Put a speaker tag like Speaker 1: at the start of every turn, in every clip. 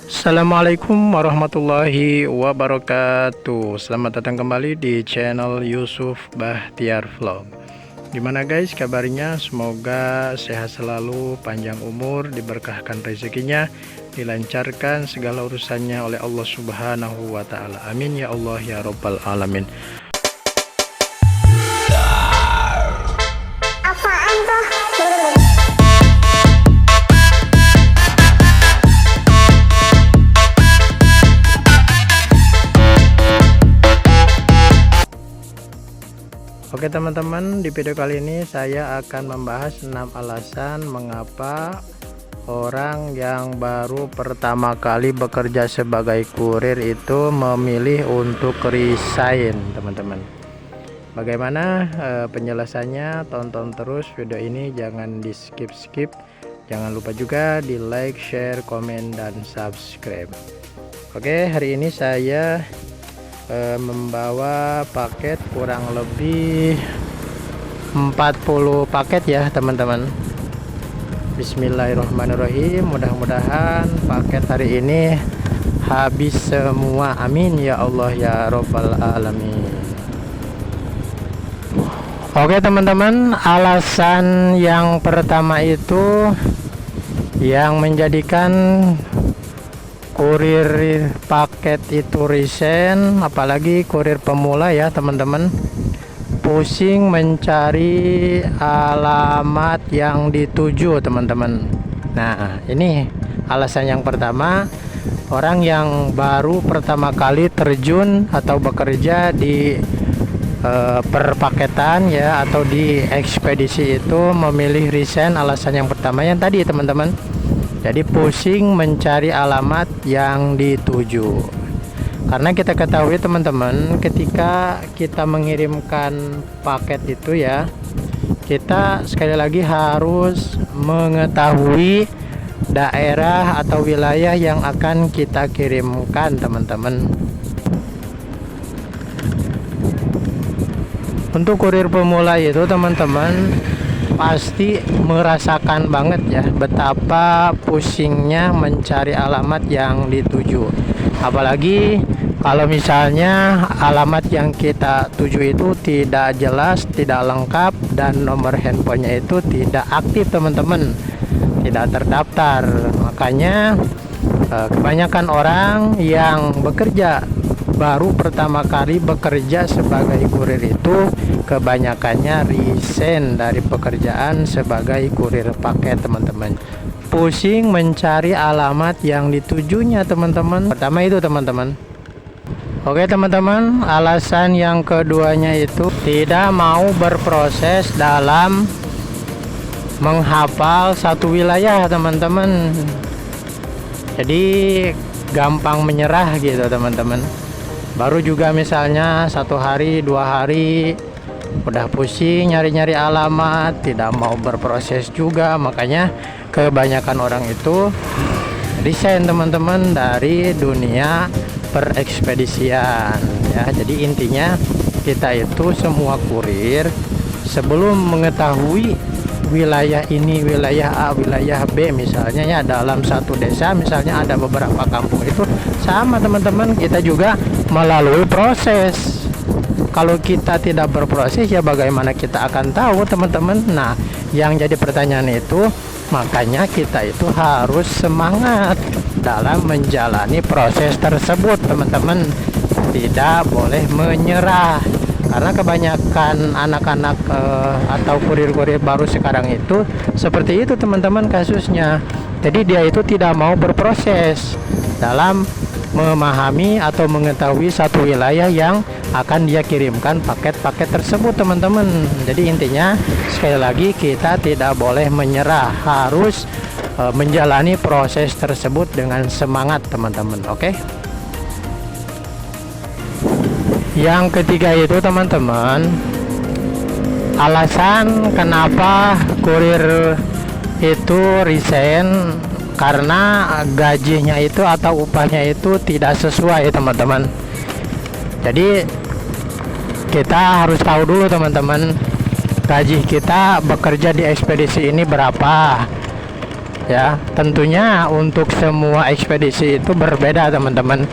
Speaker 1: Assalamualaikum warahmatullahi wabarakatuh. Selamat datang kembali di channel Yusuf Bahtiar Vlog. Gimana guys kabarnya? Semoga sehat selalu, panjang umur, diberkahkan rezekinya, dilancarkan segala urusannya oleh Allah Subhanahu wa taala. Amin ya Allah ya rabbal alamin. Oke teman-teman, di video kali ini saya akan membahas 6 alasan mengapa orang yang baru pertama kali bekerja sebagai kurir itu memilih untuk resign teman-teman. Bagaimana penjelasannya? Tonton terus video ini, jangan di skip-skip. Jangan lupa juga di like, share, komen, dan subscribe. Oke, hari ini saya membawa paket kurang lebih 40 paket ya teman-teman. Bismillahirrahmanirrahim. Mudah-mudahan paket hari ini habis semua, amin ya Allah ya rabbal alamin. Oke teman-teman, alasan yang pertama itu yang menjadikan kurir paket itu resign, apalagi kurir pemula ya teman-teman, pusing mencari alamat yang dituju teman-teman. Nah ini alasan yang pertama, orang yang baru pertama kali terjun atau bekerja di perpaketan ya atau di ekspedisi itu memilih resign. Alasan yang pertama yang tadi teman-teman, jadi pusing mencari alamat yang dituju. Karena kita ketahui teman-teman, ketika kita mengirimkan paket itu ya, kita sekali lagi harus mengetahui daerah atau wilayah yang akan kita kirimkan teman-teman. Untuk kurir pemula itu teman-teman pasti merasakan banget ya betapa pusingnya mencari alamat yang dituju. Apalagi kalau misalnya alamat yang kita tuju itu tidak jelas, tidak lengkap, dan nomor handphonenya itu tidak aktif teman-teman, tidak terdaftar. Makanya kebanyakan orang yang bekerja baru pertama kali bekerja sebagai kurir itu kebanyakannya resign dari pekerjaan sebagai kurir paket teman-teman. Pusing mencari alamat yang ditujunya teman-teman. Pertama itu teman-teman. Oke teman-teman, alasan yang keduanya itu tidak mau berproses dalam menghafal satu wilayah teman-teman. Jadi gampang menyerah gitu teman-teman. Baru juga misalnya 1 hari 2 hari udah pusing nyari-nyari alamat, tidak mau berproses juga. Makanya kebanyakan orang itu resign teman-teman dari dunia perekspedisian ya. Jadi intinya kita itu semua kurir sebelum mengetahui wilayah ini wilayah A, wilayah B misalnya ya, dalam satu desa misalnya ada beberapa kampung, itu sama teman-teman, kita juga melalui proses. Kalau kita tidak berproses ya bagaimana kita akan tahu teman-teman. Nah yang jadi pertanyaan itu, makanya kita itu harus semangat dalam menjalani proses tersebut teman-teman, tidak boleh menyerah. Karena kebanyakan anak-anak atau kurir-kurir baru sekarang itu seperti itu teman-teman kasusnya. Jadi dia itu tidak mau berproses dalam memahami atau mengetahui satu wilayah yang akan dia kirimkan paket-paket tersebut teman-teman. Jadi intinya sekali lagi kita tidak boleh menyerah, harus menjalani proses tersebut dengan semangat teman-teman. Oke. Yang ketiga itu teman-teman, alasan kenapa kurir itu resign karena gajinya itu atau upahnya itu tidak sesuai teman-teman. Jadi kita harus tahu dulu teman-teman, gaji kita bekerja di ekspedisi ini berapa. ya. Tentunya untuk semua ekspedisi itu berbeda teman-teman,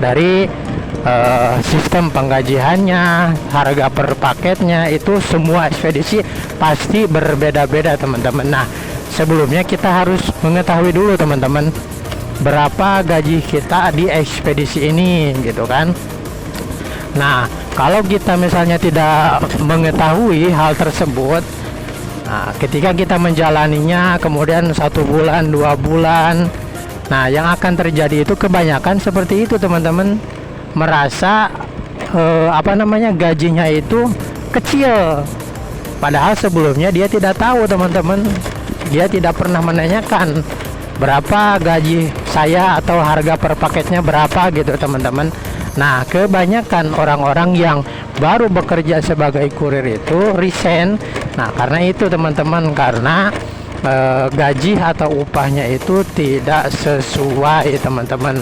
Speaker 1: dari sistem penggajiannya, harga per paketnya, itu semua ekspedisi pasti berbeda-beda teman-teman. Nah, sebelumnya kita harus mengetahui dulu teman-teman, berapa gaji kita di ekspedisi ini gitu kan. Nah, kalau kita misalnya tidak mengetahui hal tersebut, nah, ketika kita menjalaninya kemudian 1 bulan 2 bulan, nah yang akan terjadi itu kebanyakan seperti itu teman-teman, merasa gajinya itu kecil, padahal sebelumnya dia tidak tahu teman-teman, dia tidak pernah menanyakan berapa gaji saya atau harga per paketnya berapa gitu teman-teman. Nah, kebanyakan orang-orang yang baru bekerja sebagai kurir itu resign. Nah, karena itu teman-teman, karena gaji atau upahnya itu tidak sesuai teman-teman.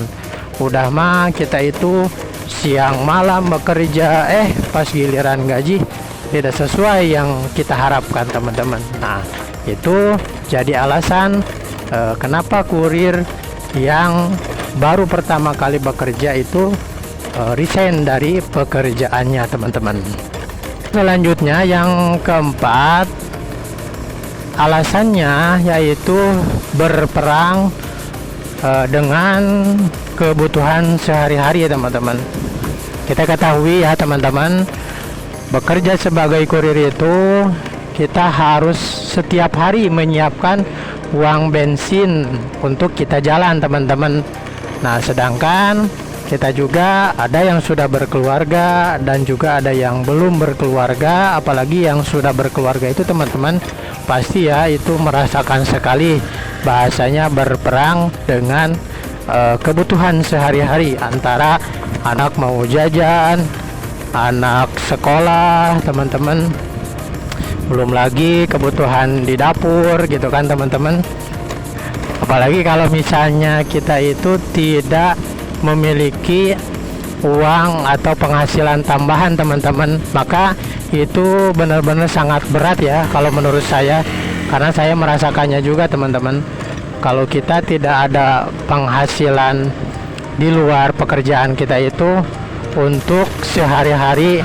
Speaker 1: Udah mah kita itu siang malam bekerja, pas giliran gaji tidak sesuai yang kita harapkan teman-teman. Nah, itu jadi alasan kenapa kurir yang baru pertama kali bekerja itu resign dari pekerjaannya teman-teman. Selanjutnya yang keempat, alasannya yaitu berperang dengan kebutuhan sehari-hari ya teman-teman. Kita ketahui ya teman-teman, bekerja sebagai kurir itu kita harus setiap hari menyiapkan uang bensin untuk kita jalan teman-teman. Nah, sedangkan kita juga ada yang sudah berkeluarga dan juga ada yang belum berkeluarga. Apalagi yang sudah berkeluarga itu teman-teman, pasti ya itu merasakan sekali bahasanya berperang dengan kebutuhan sehari-hari, antara anak mau jajan, anak sekolah teman-teman, belum lagi kebutuhan di dapur gitu kan teman-teman. Apalagi kalau misalnya kita itu tidak memiliki uang atau penghasilan tambahan teman-teman, maka itu benar-benar sangat berat ya kalau menurut saya, karena saya merasakannya juga teman-teman. Kalau kita tidak ada penghasilan di luar pekerjaan kita itu untuk sehari-hari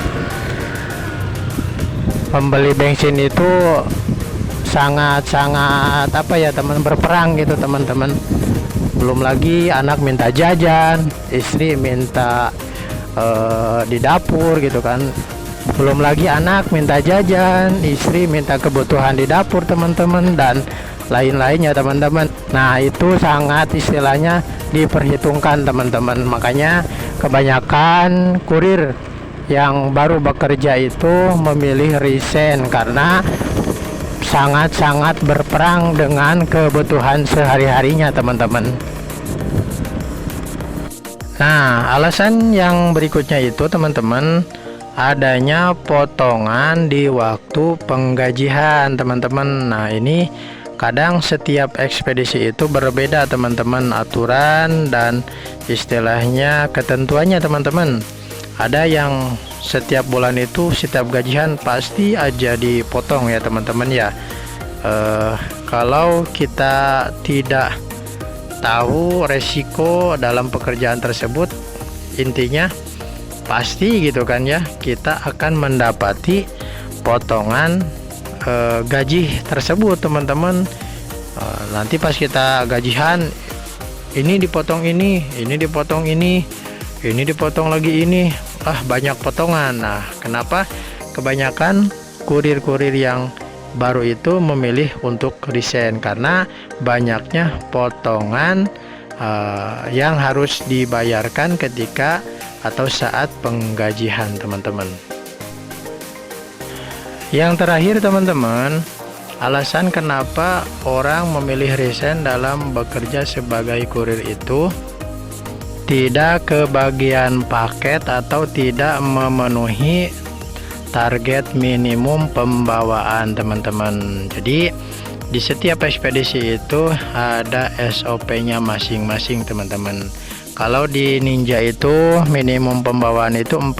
Speaker 1: membeli bensin itu sangat-sangat berperang gitu teman-teman. Belum lagi anak minta jajan, istri minta di dapur gitu kan. Belum lagi anak minta jajan, istri minta kebutuhan di dapur teman-teman, dan lain-lainnya teman-teman. Nah, itu sangat istilahnya diperhitungkan teman-teman. Makanya kebanyakan kurir yang baru bekerja itu memilih resign karena sangat-sangat berperang dengan kebutuhan sehari-harinya teman-teman. Nah, alasan yang berikutnya itu teman-teman, adanya potongan di waktu penggajian teman-teman. Nah, ini kadang setiap ekspedisi itu berbeda teman-teman, aturan dan istilahnya ketentuannya teman-teman. Ada yang setiap bulan itu setiap gajian pasti aja dipotong ya teman-teman ya. Kalau kita tidak tahu resiko dalam pekerjaan tersebut, intinya pasti gitu kan ya, kita akan mendapati potongan gaji tersebut teman-teman. Nanti pas kita gajian, ini dipotong ini dipotong ini dipotong lagi ini, banyak potongan. Nah, kenapa kebanyakan kurir-kurir yang baru itu memilih untuk resign? Karena banyaknya potongan yang harus dibayarkan ketika atau saat penggajian teman-teman. Yang terakhir teman-teman, alasan kenapa orang memilih resign dalam bekerja sebagai kurir itu tidak kebagian paket atau tidak memenuhi target minimum pembawaan teman-teman. Jadi di setiap ekspedisi itu ada SOP-nya masing-masing teman-teman. Kalau di Ninja itu minimum pembawaan itu 40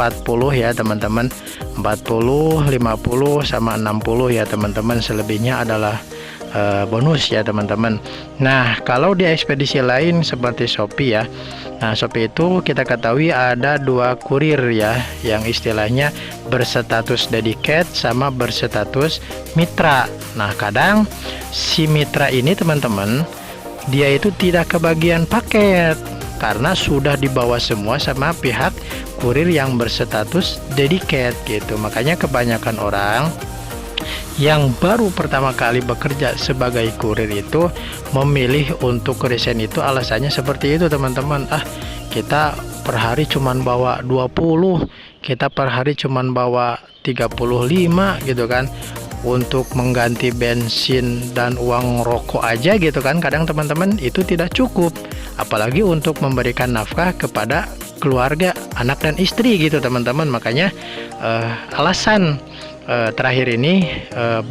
Speaker 1: ya teman-teman, 40, 50 sama 60 ya teman-teman. Selebihnya adalah bonus ya teman-teman. Nah, kalau di ekspedisi lain seperti Shopee ya. Nah, Shopee itu kita ketahui ada dua kurir ya, yang istilahnya berstatus dedicated sama berstatus mitra. Nah, kadang si mitra ini teman-teman, dia itu tidak kebagian paket karena sudah dibawa semua sama pihak kurir yang berstatus dedicated gitu. Makanya kebanyakan orang yang baru pertama kali bekerja sebagai kurir itu memilih untuk resign itu alasannya seperti itu teman-teman. Kita per hari cuman bawa 20, kita per hari cuman bawa 35 gitu kan, untuk mengganti bensin dan uang rokok aja gitu kan. Kadang teman-teman itu tidak cukup, apalagi untuk memberikan nafkah kepada keluarga, anak dan istri gitu teman-teman. Makanya alasan terakhir ini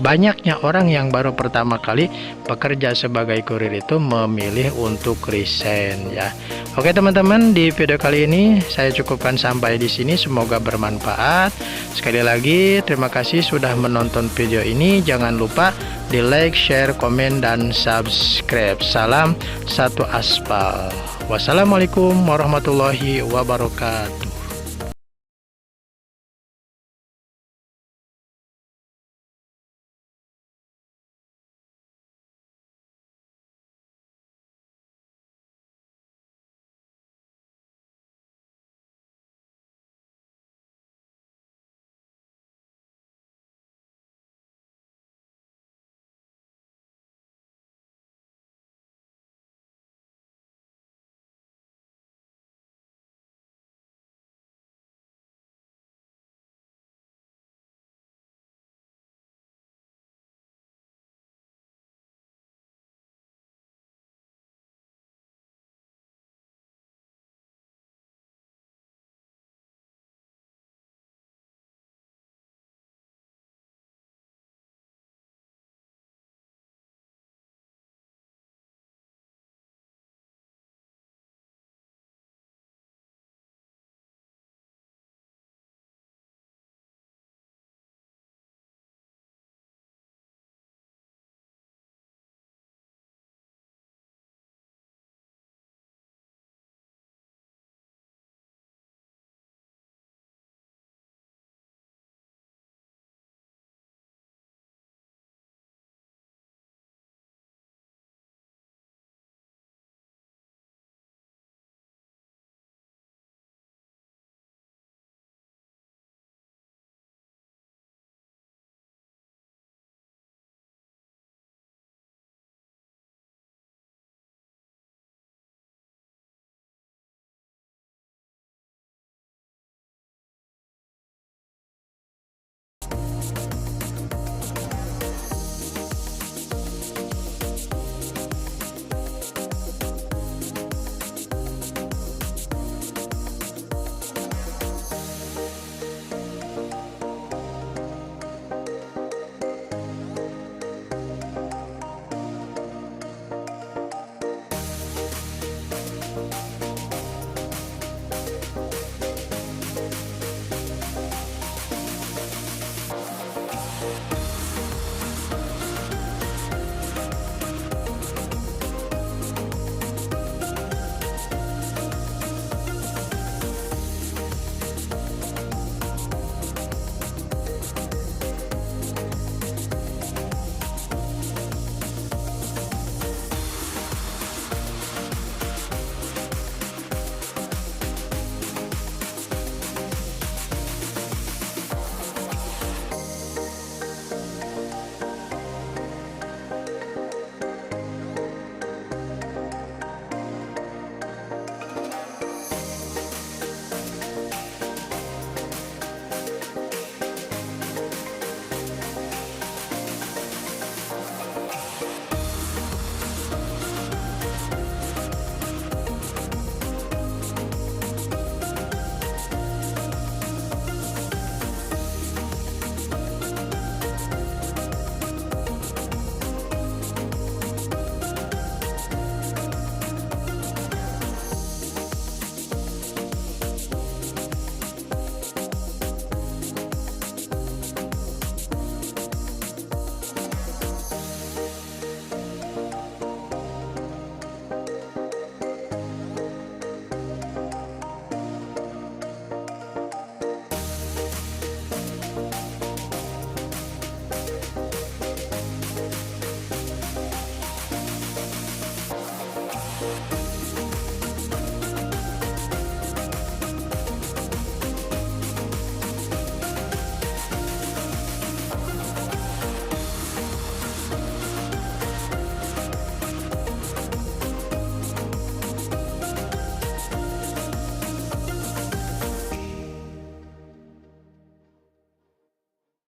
Speaker 1: banyaknya orang yang baru pertama kali bekerja sebagai kurir itu memilih untuk resign ya. Oke teman-teman, di video kali ini saya cukupkan sampai di sini, semoga bermanfaat. Sekali lagi terima kasih sudah menonton video ini. Jangan lupa di like, share, komen, dan subscribe. Salam satu aspal. Wassalamualaikum warahmatullahi wabarakatuh.